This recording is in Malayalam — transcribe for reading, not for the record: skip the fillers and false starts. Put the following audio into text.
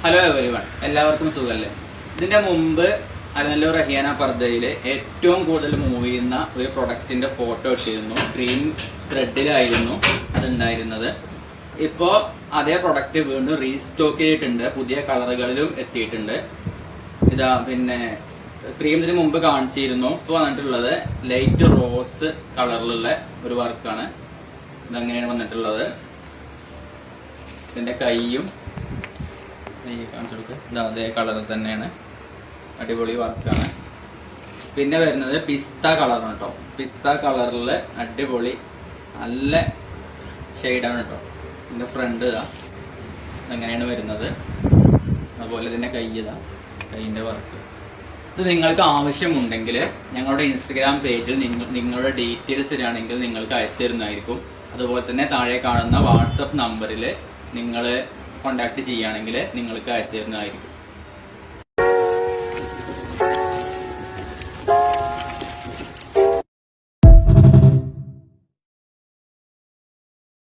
ഹലോ എവരിവൺ, എല്ലാവർക്കും സുഖമല്ലേ? ഇതിൻ്റെ മുമ്പ് അലനല്ലൂർ റഹിയാന പർദ്ദയിൽ ഏറ്റവും കൂടുതൽ മൂവ് ചെയ്യുന്ന ഒരു പ്രൊഡക്റ്റിൻ്റെ ഫോട്ടോ ഇട്ടിരുന്നു. ക്രീം ത്രെഡിലായിരുന്നു അതുണ്ടായിരുന്നത്. ഇപ്പോൾ അതേ പ്രൊഡക്റ്റ് വീണ്ടും റീസ്റ്റോക്ക് ചെയ്തിട്ടുണ്ട്, പുതിയ കളറുകളിലും എത്തിയിട്ടുണ്ട്. ഇതാ പിന്നെ ക്രീം ഇതിന് മുമ്പ് കാണിച്ചിരുന്നു. ഇപ്പോൾ വന്നിട്ടുള്ളത് ലൈറ്റ് റോസ് കളറിലുള്ള ഒരു വർക്കാണ്. ഇതങ്ങനെയാണ് വന്നിട്ടുള്ളത്. ഇതിൻ്റെ കൈയും കാണിച്ചു കൊടുക്കുക. ഇതാ അതേ കളർ തന്നെയാണ്, അടിപൊളി വർക്കാണ്. പിന്നെ വരുന്നത് പിസ്ത കളറാണ് കേട്ടോ. പിസ്ത കളറിൽ അടിപൊളി നല്ല ഷെയ്ഡാണ് കേട്ടോ. ഇതിൻ്റെ ഫ്രണ്ട് ഇതാ അങ്ങനെയാണ് വരുന്നത്. അതുപോലെ ഇതിൻ്റെ കൈ ഇതാ, കൈയിൻ്റെ വർക്ക്. ഇത് നിങ്ങൾക്ക് ആവശ്യമുണ്ടെങ്കിൽ ഞങ്ങളുടെ ഇൻസ്റ്റഗ്രാം പേജിൽ നിങ്ങളുടെ ഡീറ്റെയിൽസ് ഇടുകയാണെങ്കിൽ നിങ്ങൾക്ക് അയച്ചു തരുന്നതായിരിക്കും. അതുപോലെ തന്നെ താഴെ കാണുന്ന വാട്സപ്പ് നമ്പറിൽ നിങ്ങൾ കോൺടാക്ട് ചെയ്യുകയാണെങ്കിൽ നിങ്ങൾക്ക് അയച്ചു തരുന്നതായിരിക്കും.